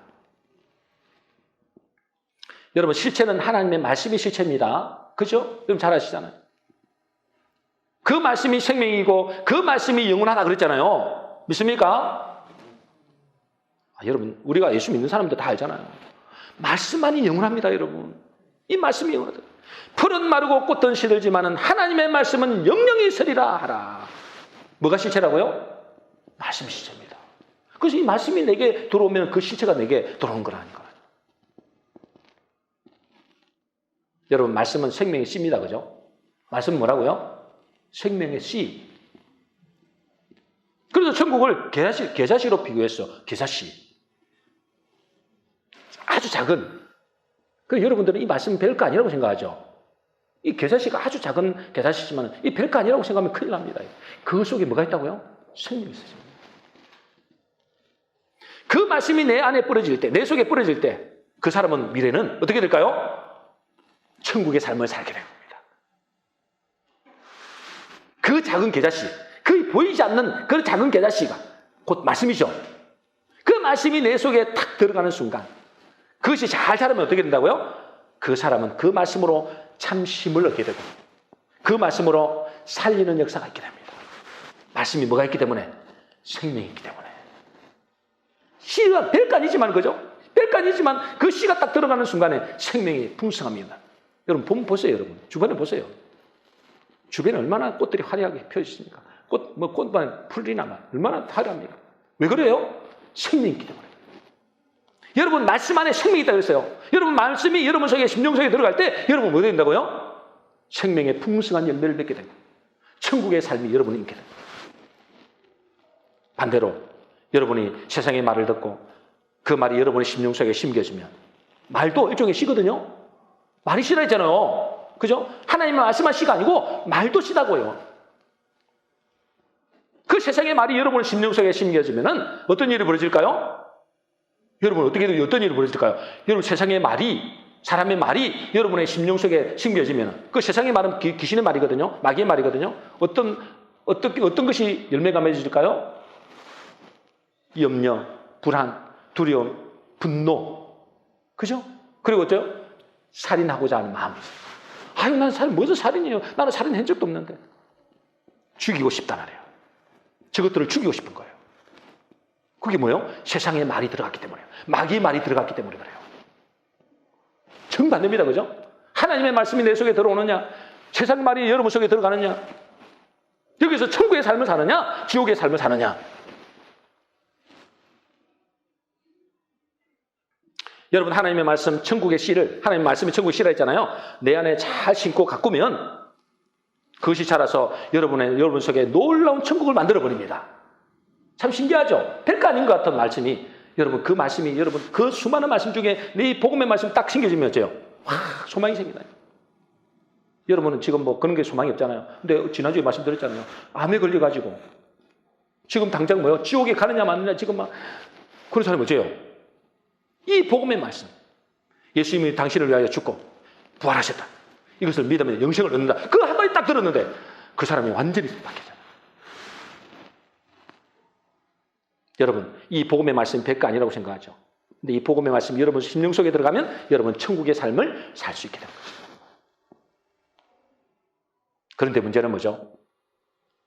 [SPEAKER 1] 여러분, 실체는 하나님의 말씀이 실체입니다. 그죠? 여러분 잘 아시잖아요. 그 말씀이 생명이고 그 말씀이 영원하다 그랬잖아요. 믿습니까? 여러분, 우리가 예수 믿는 사람들 다 알잖아요. 말씀만이 영원합니다, 여러분. 이 말씀이 영원하다. 풀은 마르고 꽃은 시들지만은 하나님의 말씀은 영영이 있으리라 하라. 뭐가 실체라고요? 말씀이 실체입니다. 그래서 이 말씀이 내게 들어오면 그 실체가 내게 들어오는 거라니까. 여러분, 말씀은 생명의 씨입니다, 그죠? 말씀은 뭐라고요? 생명의 씨. 그래서 천국을 겨자씨로 비교했어. 겨자씨. 아주 작은. 그래서 여러분들은 이 말씀은 별거 아니라고 생각하죠. 이 겨자씨가 아주 작은 겨자씨지만 이 별거 아니라고 생각하면 큰일 납니다. 그 속에 뭐가 있다고요? 생명이 있어요. 그 말씀이 내 안에 뿌려질 때, 내 속에 뿌려질 때 그 사람은 미래는 어떻게 될까요? 천국의 삶을 살게 됩니다. 그 작은 겨자씨, 그 보이지 않는 그 작은 겨자씨가 곧 말씀이죠. 그 말씀이 내 속에 탁 들어가는 순간 그것이 잘 자라면 어떻게 된다고요? 그 사람은 그 말씀으로 참 힘을 얻게 되고 그 말씀으로 살리는 역사가 있게 됩니다. 말씀이 뭐가 있기 때문에? 생명이 있기 때문에. 씨가 별거 아니지만, 그죠? 별거 아니지만 그 씨가 딱 들어가는 순간에 생명이 풍성합니다. 여러분 보세요. 여러분 주변에 보세요. 주변에 얼마나 꽃들이 화려하게 펴있습니까? 꽃만 풀이나 얼마나 화려합니까? 왜 그래요? 생명이 있기 때문에. 여러분, 말씀 안에 생명이 있다고 했어요. 여러분, 말씀이 여러분 속에, 심령 속에 들어갈 때 여러분 뭐 된다고요? 생명의 풍성한 열매를 맺게 되고 천국의 삶이 여러분이 있게 됩니다. 반대로 여러분이 세상의 말을 듣고 그 말이 여러분의 심령 속에 심겨지면 말도 일종의 씨거든요. 말이 씨라 했잖아요. 그죠? 하나님의 말씀한 씨가 아니고 말도 씨다고요. 그 세상의 말이 여러분의 심령 속에 심겨지면 어떤 일이 벌어질까요? 여러분 어떤 일이 벌어질까요? 여러분 세상의 말이, 사람의 말이 여러분의 심령 속에 심겨지면 그 세상의 말은 귀신의 말이거든요. 마귀의 말이거든요. 어떤 것이 열매가 맺어질까요? 염려, 불안, 두려움, 분노. 그죠? 그리고 어때요? 살인하고자 하는 마음이 있어요. 아유, 난 무슨 살인이에요? 나는 살인한 적도 없는데. 죽이고 싶단 말이에요. 저것들을 죽이고 싶은 거예요. 그게 뭐예요? 세상의 말이 들어갔기 때문에요. 마귀의 말이 들어갔기 때문에 그래요. 정반대입니다. 그죠? 하나님의 말씀이 내 속에 들어오느냐? 세상 말이 여러분 속에 들어가느냐? 여기서 천국의 삶을 사느냐? 지옥의 삶을 사느냐? 여러분, 하나님의 말씀, 천국의 씨를, 하나님의 말씀이 천국의 씨라 했잖아요. 내 안에 잘 심고 가꾸면 그것이 자라서 여러분 속에 놀라운 천국을 만들어버립니다. 참 신기하죠? 별거 아닌 것 같은 말씀이, 여러분, 그 말씀이, 여러분, 그 수많은 말씀 중에 네 복음의 말씀 딱 심겨지면 어째요? 와, 소망이 생기나요? 여러분은 지금 뭐 그런 게 소망이 없잖아요. 근데 지난주에 말씀드렸잖아요. 암에 걸려가지고 지금 당장 뭐요? 지옥에 가느냐 마느냐 지금 막 그런 사람이 어째요? 이 복음의 말씀, 예수님이 당신을 위하여 죽고 부활하셨다, 이것을 믿으면 영생을 얻는다, 그거 한 마디 딱 들었는데 그 사람이 완전히 바뀌잖아요. 여러분, 이 복음의 말씀이 별거 아니라고 생각하죠. 근데 이 복음의 말씀이 여러분 심령 속에 들어가면 여러분 천국의 삶을 살 수 있게 됩니다. 그런데 문제는 뭐죠?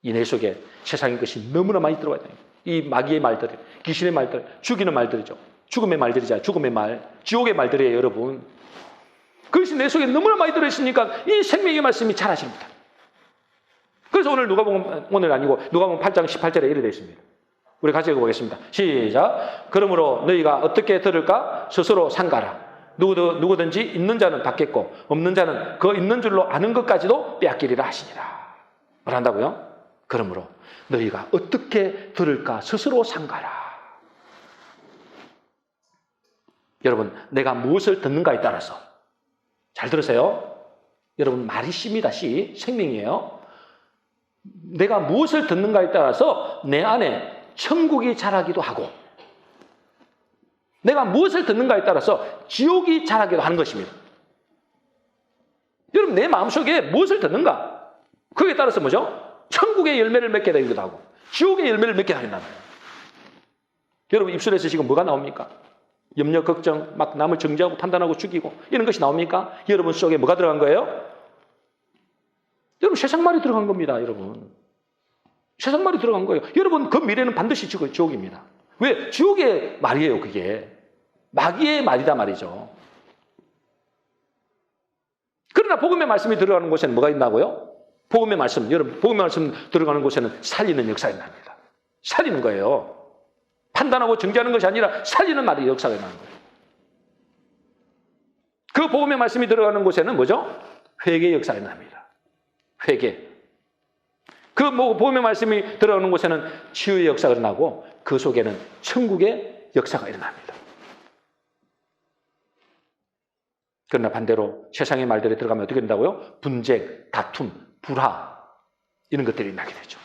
[SPEAKER 1] 이 내 속에 세상의 것이 너무나 많이 들어와 있다. 이 마귀의 말들, 귀신의 말들, 죽이는 말들이죠. 죽음의 말들이죠. 죽음의 말, 지옥의 말들이에요, 여러분. 그것이 내 속에 너무나 많이 들어있으니까 이 생명의 말씀이 잘 하십니다. 그래서 오늘 누가복음, 오늘 아니고 누가복음 8장 18절에 이렇게 되어 있습니다. 우리 같이 읽어보겠습니다. 시작. 그러므로 너희가 어떻게 들을까? 스스로 삼가라. 누구든지 있는 자는 받겠고 없는 자는 그 있는 줄로 아는 것까지도 빼앗기리라 하시니라. 뭐란다고요? 그러므로 너희가 어떻게 들을까? 스스로 삼가라. 여러분, 내가 무엇을 듣는가에 따라서, 잘 들으세요. 여러분, 말이 씨입니다. 씨, 생명이에요. 내가 무엇을 듣는가에 따라서 내 안에 천국이 자라기도 하고, 내가 무엇을 듣는가에 따라서 지옥이 자라기도 하는 것입니다. 여러분, 내 마음속에 무엇을 듣는가? 그에 따라서 뭐죠? 천국의 열매를 맺게 되기도 하고 지옥의 열매를 맺게 된단 말이에요. 여러분, 입술에서 지금 뭐가 나옵니까? 염려, 걱정, 막 남을 정죄하고 판단하고 죽이고 이런 것이 나옵니까? 여러분 속에 뭐가 들어간 거예요? 여러분, 세상 말이 들어간 겁니다. 여러분, 세상 말이 들어간 거예요. 여러분, 그 미래는 반드시 지옥입니다. 왜? 지옥의 말이에요. 그게 마귀의 말이다 말이죠. 그러나 복음의 말씀이 들어가는 곳에는 뭐가 있나고요? 복음의 말씀, 여러분, 복음의 말씀 들어가는 곳에는 살리는 역사가 납니다. 살리는 거예요. 판단하고 정죄하는 것이 아니라 살리는 말이 역사가 나는 거예요. 그 복음의 말씀이 들어가는 곳에는 뭐죠? 회개의 역사가 납니다. 회개. 그 복음의 말씀이 들어가는 곳에는 치유의 역사가 일어나고 그 속에는 천국의 역사가 일어납니다. 그러나 반대로 세상의 말들이 들어가면 어떻게 된다고요? 분쟁, 다툼, 불화 이런 것들이 나게 되죠.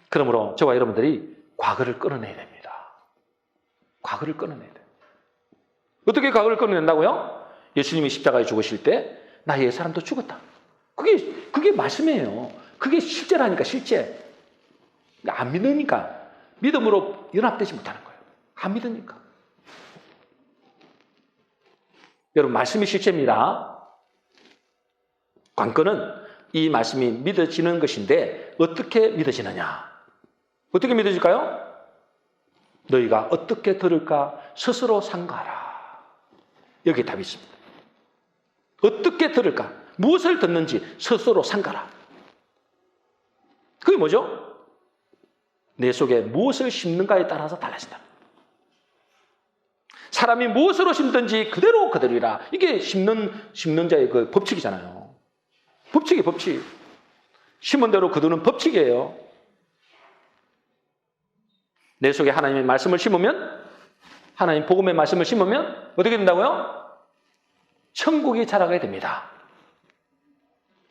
[SPEAKER 1] 그러므로 저와 여러분들이 과거를 끊어내야 됩니다. 과거를 끊어내야 돼요. 어떻게 과거를 끊어낸다고요? 예수님이 십자가에 죽으실 때 나 옛사람도 죽었다. 그게 말씀이에요. 그게 실제라니까, 실제. 안 믿으니까. 믿음으로 연합되지 못하는 거예요. 안 믿으니까. 여러분, 말씀이 실제입니다. 관건은 이 말씀이 믿어지는 것인데 어떻게 믿어지느냐? 어떻게 믿어질까요? 너희가 어떻게 들을까? 스스로 삼가라. 여기에 답이 있습니다. 어떻게 들을까? 무엇을 듣는지 스스로 삼가라. 그게 뭐죠? 내 속에 무엇을 심는가에 따라서 달라진다. 사람이 무엇으로 심든지 그대로이라. 이게 심는 자의 그 법칙이잖아요. 법칙이 법칙. 심은 대로 거두는 법칙이에요. 내 속에 하나님의 말씀을 심으면, 하나님 복음의 말씀을 심으면 어떻게 된다고요? 천국이 자라게 됩니다.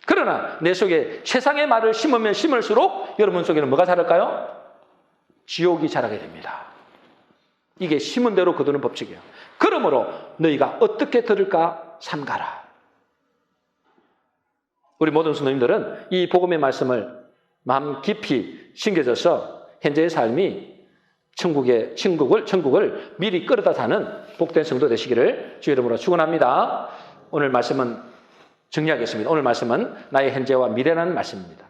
[SPEAKER 1] 그러나 내 속에 세상의 말을 심으면 심을수록 여러분 속에는 뭐가 자랄까요? 지옥이 자라게 됩니다. 이게 심은 대로 거두는 법칙이에요. 그러므로 너희가 어떻게 들을까? 삼가라. 우리 모든 성도님들은 이 복음의 말씀을 마음 깊이 심겨져서 현재의 삶이 천국을 미리 끌어다 사는 복된 성도 되시기를 주의 이름으로 축원합니다. 오늘 말씀은 정리하겠습니다. 오늘 말씀은 나의 현재와 미래라는 말씀입니다.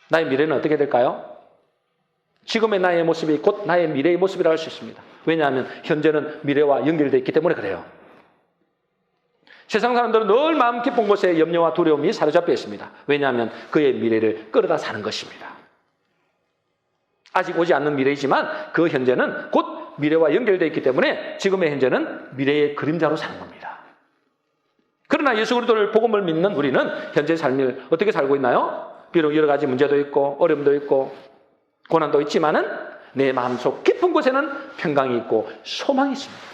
[SPEAKER 1] 나의 미래는 어떻게 될까요? 지금의 나의 모습이 곧 나의 미래의 모습이라고 할 수 있습니다. 왜냐하면 현재는 미래와 연결되어 있기 때문에 그래요. 세상 사람들은 늘 마음 깊은 곳에 염려와 두려움이 사로잡혀 있습니다. 왜냐하면 그의 미래를 끌어다 사는 것입니다. 아직 오지 않는 미래이지만 그 현재는 곧 미래와 연결되어 있기 때문에 지금의 현재는 미래의 그림자로 사는 겁니다. 그러나 예수 그리스도를 복음을 믿는 우리는 현재 삶을 어떻게 살고 있나요? 비록 여러 가지 문제도 있고 어려움도 있고 고난도 있지만은 내 마음속 깊은 곳에는 평강이 있고 소망이 있습니다.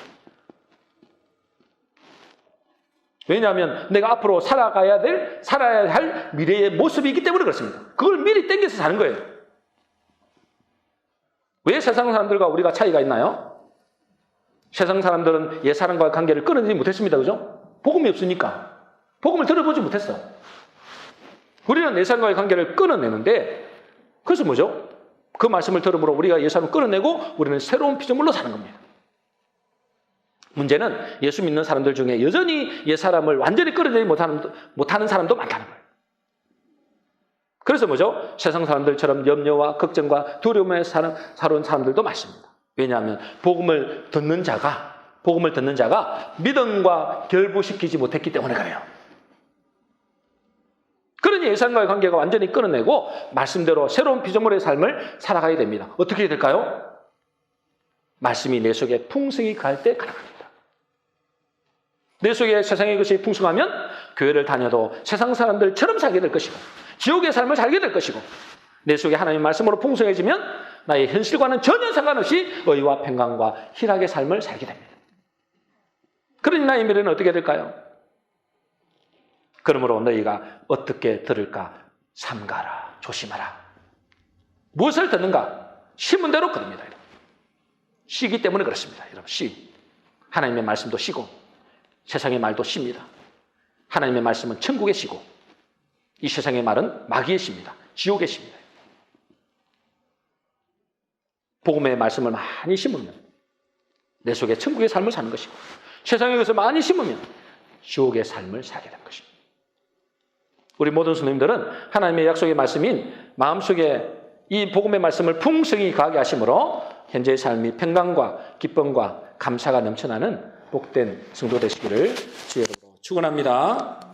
[SPEAKER 1] 왜냐하면 내가 앞으로 살아야 할 미래의 모습이 있기 때문에 그렇습니다. 그걸 미리 땡겨서 사는 거예요. 왜 세상 사람들과 우리가 차이가 있나요? 세상 사람들은 옛 사람과의 관계를 끊어내지 못했습니다. 그죠? 복음이 없으니까. 복음을 들어보지 못했어. 우리는 옛 사람과의 관계를 끊어내는데, 그래서 뭐죠? 그 말씀을 들음으로 우리가 옛 사람을 끊어내고 우리는 새로운 피조물로 사는 겁니다. 문제는 예수 믿는 사람들 중에 여전히 옛 사람을 완전히 끌어내지 못하는 사람도 많다는 거예요. 그래서 뭐죠? 세상 사람들처럼 염려와 걱정과 두려움에 살아온 사람들도 많습니다. 왜냐하면 복음을 듣는 자가 믿음과 결부시키지 못했기 때문에 그래요. 그러니 예수님과의 관계가 완전히 끊어내고 말씀대로 새로운 피조물의 삶을 살아가야 됩니다. 어떻게 될까요? 말씀이 내 속에 풍성히 갈 때 가능합니다. 내 속에 세상의 것이 풍성하면 교회를 다녀도 세상 사람들처럼 살게 될 것이고 지옥의 삶을 살게 될 것이고 내 속에 하나님의 말씀으로 풍성해지면 나의 현실과는 전혀 상관없이 의와 평강과 희락의 삶을 살게 됩니다. 그러니 나의 미래는 어떻게 될까요? 그러므로 너희가 어떻게 들을까 삼가라, 조심하라. 무엇을 듣는가? 심은 대로 거둡니다. 씨기 때문에 그렇습니다. 여러분, 씨. 하나님의 말씀도 씨고 세상의 말도 씨입니다. 하나님의 말씀은 천국의 씨고 이 세상의 말은 마귀의 씨입니다. 지옥의 씨입니다. 복음의 말씀을 많이 심으면 내 속에 천국의 삶을 사는 것이고 세상에 것을 많이 심으면 지옥의 삶을 살게 된 것입니다. 우리 모든 성도님들은 하나님의 약속의 말씀인 마음속에 이 복음의 말씀을 풍성히 가하게 하심으로 현재의 삶이 평강과 기쁨과 감사가 넘쳐나는 복된 성도 되시기를 주의 이름으로 축원합니다.